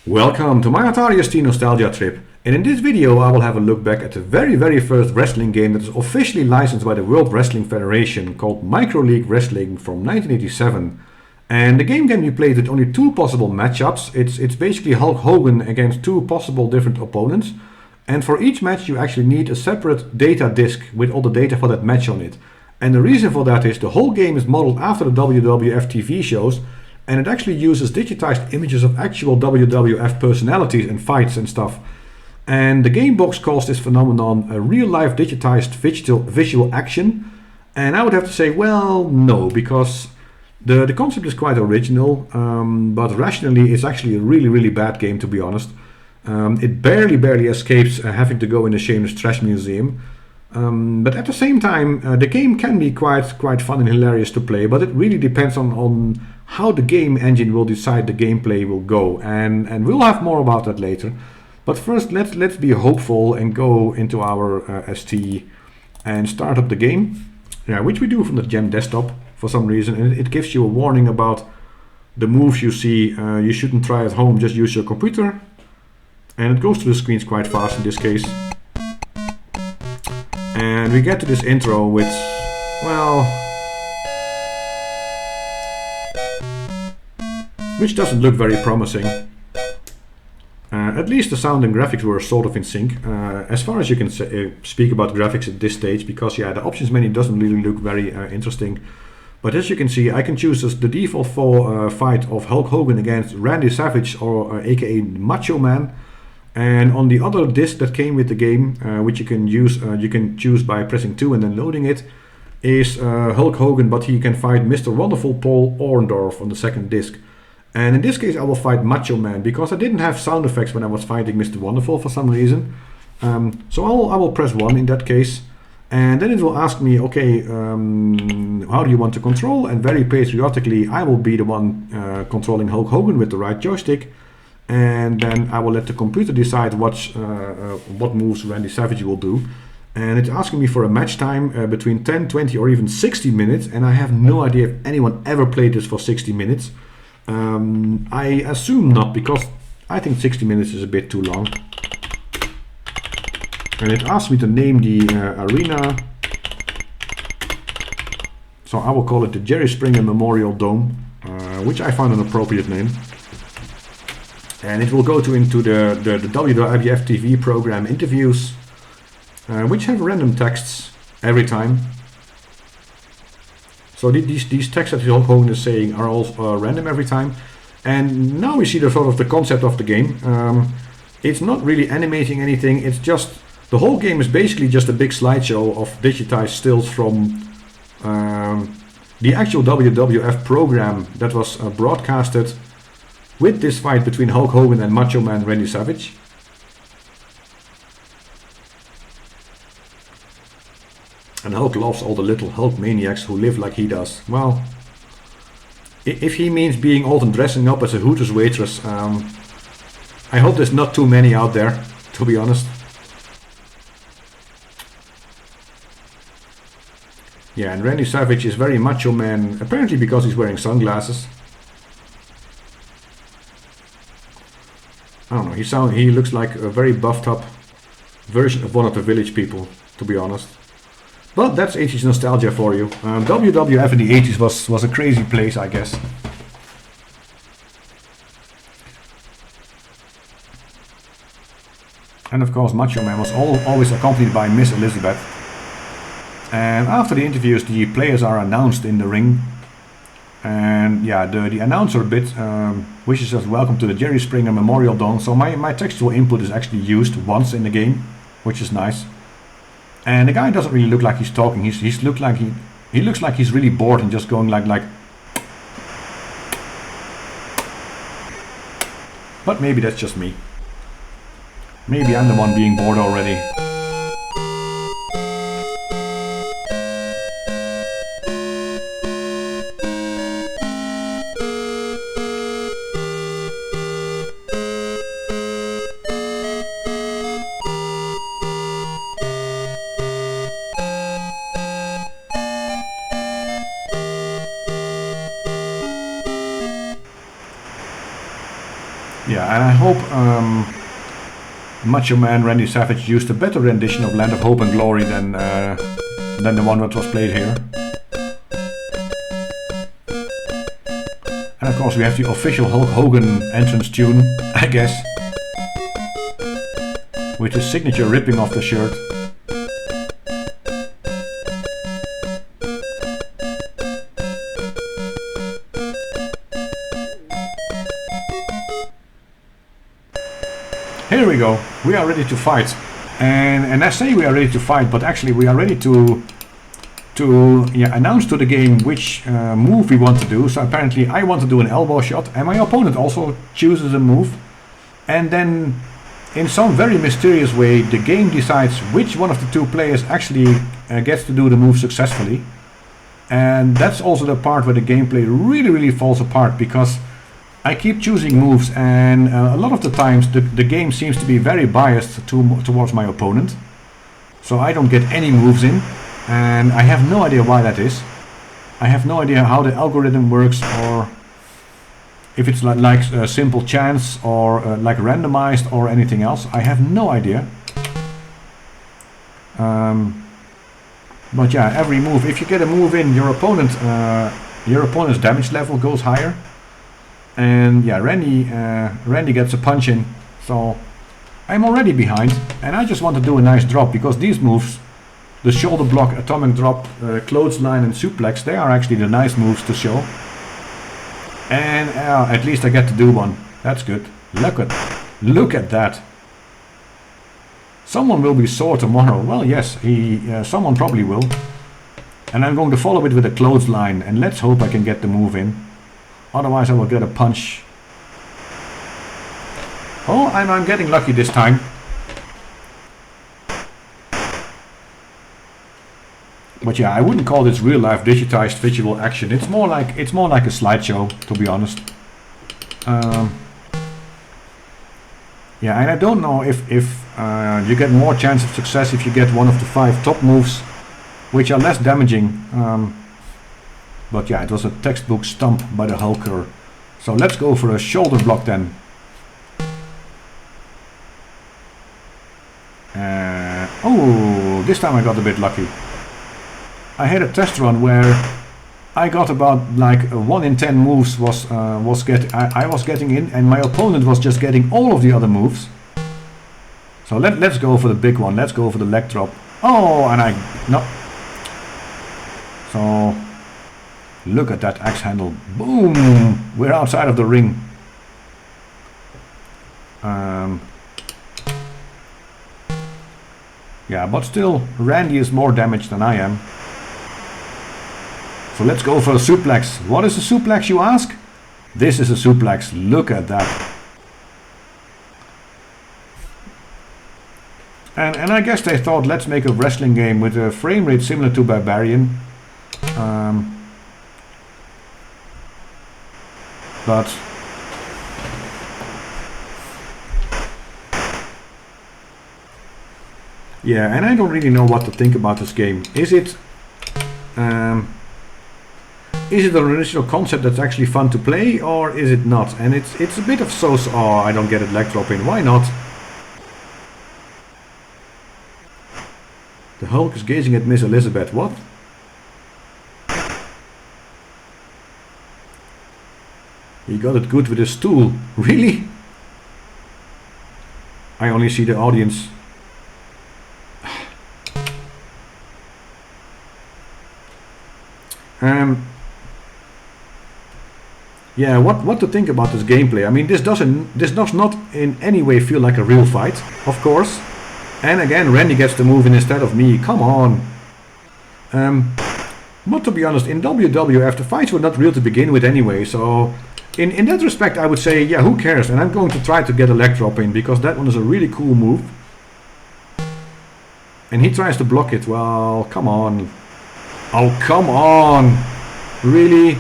Welcome to my Atari ST nostalgia trip, and in this video I will have a look back at the very first wrestling game that is officially licensed by the World Wrestling Federation, called Microleague Wrestling from 1987. And the game can be played with only two possible matchups. It's basically Hulk Hogan against two possible different opponents, and for each match you actually need a separate data disk with all the data for that match on it. And the reason for that is the whole game is modeled after the WWF TV shows, and it actually uses digitized images of actual WWF personalities and fights and stuff. And the game box calls this phenomenon a real-life digitized visual action. And I would have to say, well, no, because the concept is quite original, but rationally it's actually a really bad game, to be honest. It barely escapes having to go in a shameless trash museum. But at the same time, the game can be quite fun and hilarious to play, but it really depends on how the game engine will decide the gameplay will go, and we'll have more about that later. But first, let's be hopeful and go into our ST and start up the game, which we do from the Gem desktop for some reason, and it gives you a warning about the moves you see. You shouldn't try at home, just use your computer, and it goes through the screens quite fast in this case. And we get to this intro which, well, which doesn't look very promising. At least the sound and graphics were sort of in sync, as far as you can speak about graphics at this stage, because the options menu doesn't really look very interesting. But as you can see, I can choose the default fight of Hulk Hogan against Randy Savage, or aka Macho Man. And on the other disc that came with the game, which you can choose by pressing 2 and then loading it, is Hulk Hogan, but he can fight Mr. Wonderful Paul Orndorff on the second disc. And in this case I will fight Macho Man, because I didn't have sound effects when I was fighting Mr. Wonderful for some reason. So I will press 1 in that case, and then it will ask me, okay, how do you want to control? And very patriotically I will be the one controlling Hulk Hogan with the right joystick. And then I will let the computer decide what moves Randy Savage will do. And it's asking me for a match time between 10, 20 or even 60 minutes. And I have no idea if anyone ever played this for 60 minutes. I assume not, because I think 60 minutes is a bit too long. And it asks me to name the arena. So I will call it the Jerry Springer Memorial Dome, which I found an appropriate name. And it will go into the WWF TV program interviews, which have random texts every time. So these texts that Hulk Hogan is saying are all random every time. And now we see the sort of the concept of the game. It's not really animating anything. It's just, the whole game is basically just a big slideshow of digitized stills from the actual WWF program that was broadcasted with this fight between Hulk Hogan and Macho Man Randy Savage. And Hulk loves all the little Hulk maniacs who live like he does. Well, if he means being old and dressing up as a Hooters waitress, I hope there's not too many out there, to be honest. Yeah, and Randy Savage is very Macho Man, apparently because he's wearing sunglasses. I don't know, he looks like a very buffed up version of one of the Village People, to be honest. But that's 80s nostalgia for you. WWF in the 80s was a crazy place, I guess. And of course Macho Man was always accompanied by Miss Elizabeth. And after the interviews the players are announced in the ring. And yeah, the announcer bit wishes us welcome to the Jerry Springer Memorial Dome. So my textual input is actually used once in the game, which is nice. And the guy doesn't really look like he's talking. He looks like he's really bored and just going like. But maybe that's just me. Maybe I'm the one being bored already. Yeah, and I hope Macho Man Randy Savage used a better rendition of Land of Hope and Glory than the one that was played here. And of course we have the official Hulk Hogan entrance tune, I guess, with his signature ripping off the shirt. Here we go, we are ready to fight. And I say we are ready to fight, but actually we are ready to announce to the game which move we want to do. So apparently I want to do an elbow shot, and my opponent also chooses a move. And then in some very mysterious way the game decides which one of the two players actually gets to do the move successfully. And that's also the part where the gameplay really falls apart, because I keep choosing moves, and a lot of the times the game seems to be very biased towards my opponent. So I don't get any moves in, and I have no idea why that is. I have no idea how the algorithm works, or if it's like a simple chance, or like randomized, or anything else. I have no idea. But yeah, every move, if you get a move in, your opponent's damage level goes higher. And yeah, Randy gets a punch in, so I'm already behind, and I just want to do a nice drop, because these moves, the shoulder block, atomic drop, clothesline and suplex, they are actually the nice moves to show. And at least I get to do one. That's good. Look at that. Someone will be sore tomorrow. Well, yes, someone probably will. And I'm going to follow it with a clothesline, and let's hope I can get the move in. Otherwise I will get a punch. Oh, I'm getting lucky this time. But yeah, I wouldn't call this real life digitized visual action. It's more like a slideshow, to be honest. Yeah, and I don't know if you get more chance of success if you get one of the 5 top moves, which are less damaging. But yeah, it was a textbook stump by the Hulker. So let's go for a shoulder block then. Oh, this time I got a bit lucky. I had a test run where I got about like 1 in 10 moves I was getting in, and my opponent was just getting all of the other moves. So let's go for the big one. Let's go for the leg drop. Oh, and no. So look at that axe handle. Boom! We're outside of the ring. Yeah, but still, Randy is more damaged than I am. So let's go for a suplex. What is a suplex, you ask? This is a suplex. Look at that. And I guess they thought, let's make a wrestling game with a frame rate similar to Barbarian. But yeah, and I don't really know what to think about this game. Is it an original concept that's actually fun to play, or is it not? And it's a bit of oh, I don't get it, leg drop in. Why not? The Hulk is gazing at Miss Elizabeth. What? He got it good with a stool. Really? I only see the audience. Yeah, what to think about this gameplay? I mean, this does not in any way feel like a real fight, of course. And again, Randy gets the move in instead of me. Come on. But to be honest, in WWF the fights were not real to begin with anyway, so in that respect I would say, yeah, who cares? And I'm going to try to get a leg drop in, because that one is a really cool move. And he tries to block it. Well, come on. Oh, come on. Really?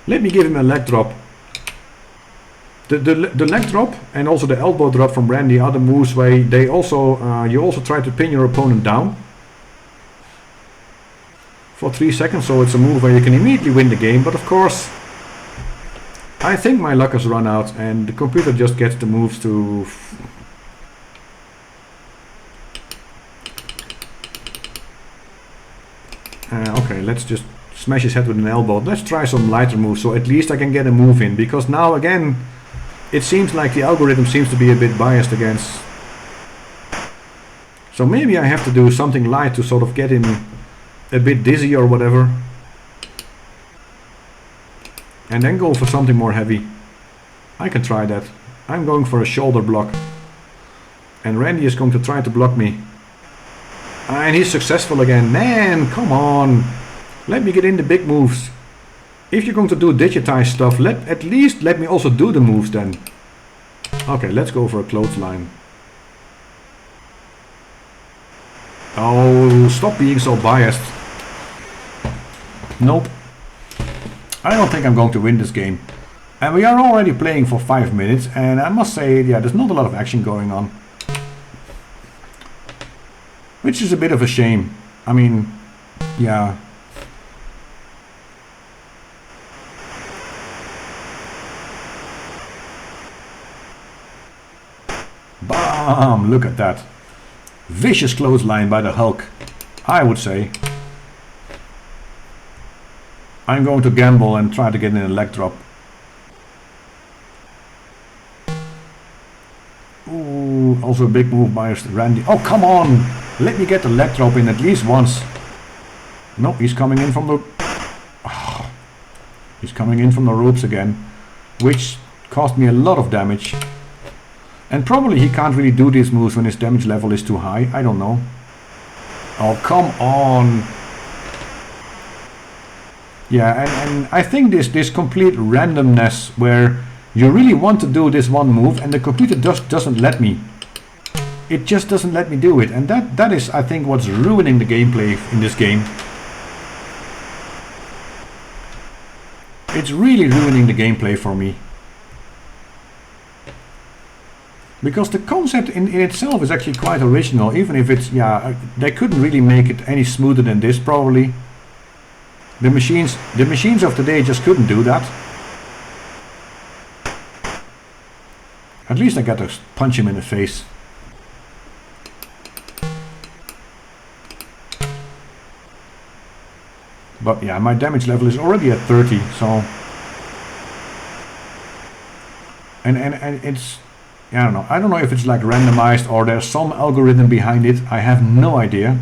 Let me give him a leg drop. The leg drop and also the elbow drop from Randy are the moves where you also try to pin your opponent down for 3 seconds, so it's a move where you can immediately win the game. But of course, I think my luck has run out and the computer just gets the moves to... Okay, let's just smash his head with an elbow. Let's try some lighter moves so at least I can get a move in. Because now again, it seems like the algorithm seems to be a bit biased against... So maybe I have to do something light to sort of get him a bit dizzy or whatever. And then go for something more heavy. I can try that. I'm going for a shoulder block. And Randy is going to try to block me. And he's successful again. Man, come on. Let me get in the big moves. If you're going to do digitized stuff, at least let me also do the moves then. Okay, let's go for a clothesline. Oh, stop being so biased. Nope. I don't think I'm going to win this game. And we are already playing for 5 minutes and I must say, yeah, there's not a lot of action going on. Which is a bit of a shame. I mean, yeah. Bam! Look at that. Vicious clothesline by the Hulk, I would say. I'm going to gamble and try to get in a leg drop. Ooh, also a big move by Randy. Oh, come on! Let me get the leg drop in at least once. No, he's coming in from the... Oh, he's coming in from the ropes again. Which cost me a lot of damage. And probably he can't really do these moves when his damage level is too high. I don't know. Oh, come on! Yeah, and I think this complete randomness where you really want to do this one move and the computer just doesn't let me. It just doesn't let me do it, and that is, I think, what's ruining the gameplay in this game. It's really ruining the gameplay for me. Because the concept in itself is actually quite original, even if it's, yeah, they couldn't really make it any smoother than this probably. The machines of today just couldn't do that. At least I got to punch him in the face. But yeah, my damage level is already at 30, so... And it's... I don't know if it's like randomized or there's some algorithm behind it. I have no idea.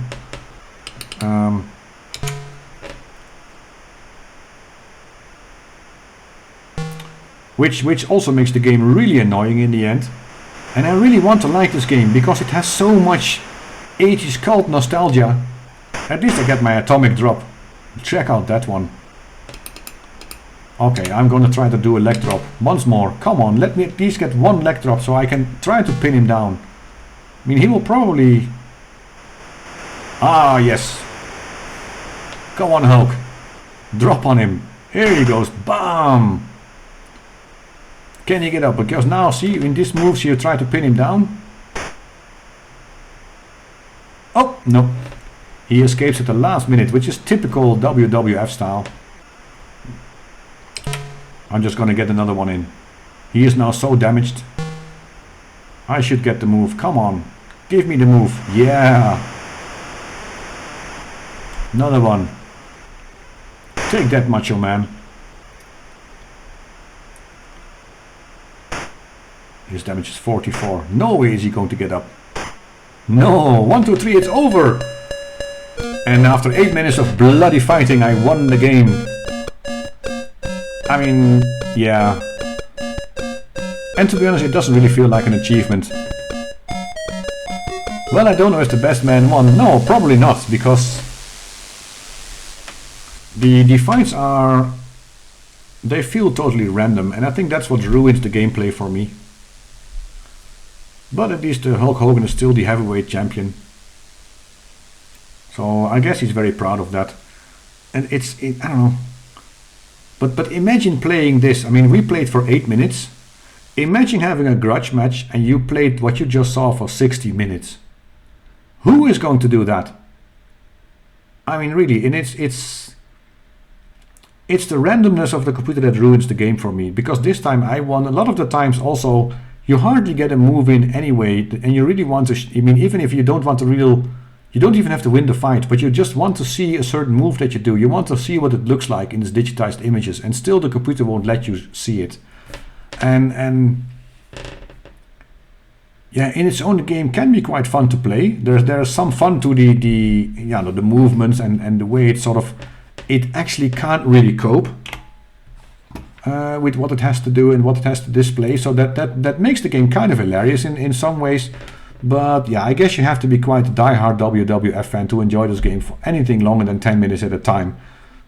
Which also makes the game really annoying in the end. And I really want to like this game because it has so much 80s cult nostalgia. At least I get my atomic drop. Check out that one. Okay, I'm gonna try to do a leg drop once more. Come on, let me at least get one leg drop so I can try to pin him down. I mean, he will probably... Ah, yes. Come on, Hulk. Drop on him. Here he goes. Bam! Can he get up? Because now, see, in this move, you try to pin him down. Oh, no. He escapes at the last minute, which is typical WWF style. I'm just gonna get another one in. He is now so damaged. I should get the move. Come on. Give me the move. Yeah. Another one. Take that, Macho Man. His damage is 44. No way is he going to get up. No. 1, 2, 3. It's over. And after 8 minutes of bloody fighting, I won the game. I mean, yeah. And to be honest, it doesn't really feel like an achievement. Well, I don't know if the best man won. No, probably not, because the fights are... They feel totally random, and I think that's what ruins the gameplay for me. But at least Hulk Hogan is still the heavyweight champion. So I guess he's very proud of that. And I don't know. But imagine playing this. I mean, we played for 8 minutes. Imagine having a grudge match and you played what you just saw for 60 minutes. Who is going to do that? I mean, really, and it's it's the randomness of the computer that ruins the game for me, because this time I won. A lot of the times also, you hardly get a move in anyway, and you really want to, I mean, even if you don't want to you don't even have to win the fight, but you just want to see a certain move that you do. You want to see what it looks like in these digitized images, and still the computer won't let you see it. And yeah, in its own, the game can be quite fun to play. There's some fun to the movements and the way it actually can't really cope with what it has to do and what it has to display. So that makes the game kind of hilarious in some ways. But yeah, I guess you have to be quite a diehard WWF fan to enjoy this game for anything longer than 10 minutes at a time.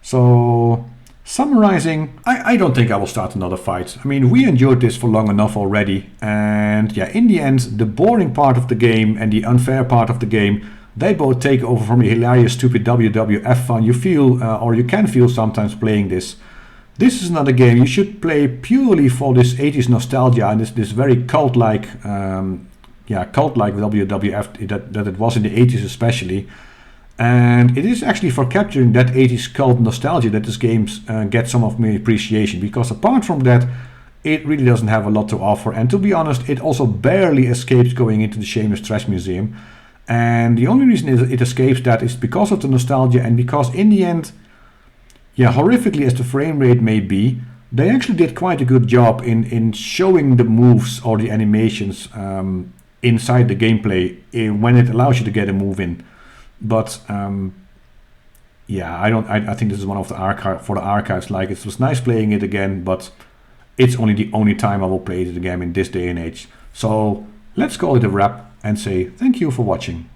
So summarizing, I don't think I will start another fight. I mean, we enjoyed this for long enough already. And yeah, in the end, the boring part of the game and the unfair part of the game, they both take over from the hilarious, stupid WWF fun you feel, or you can feel sometimes playing this. This is another game you should play purely for this 80s nostalgia and this very cult-like WWF that it was in the 80s especially. And it is actually for capturing that 80s cult nostalgia that this game gets some of my appreciation, because apart from that, it really doesn't have a lot to offer. And to be honest, it also barely escapes going into the Shameless Trash Museum. And the only reason it escapes that is because of the nostalgia, and because in the end, yeah, horrifically as the frame rate may be, they actually did quite a good job in showing the moves or the animations inside the gameplay when it allows you to get a move in. But yeah, I think this is one of the archives. Like, it was nice playing it again, but it's the only time I will play it again in this day and age. So let's call it a wrap and say thank you for watching.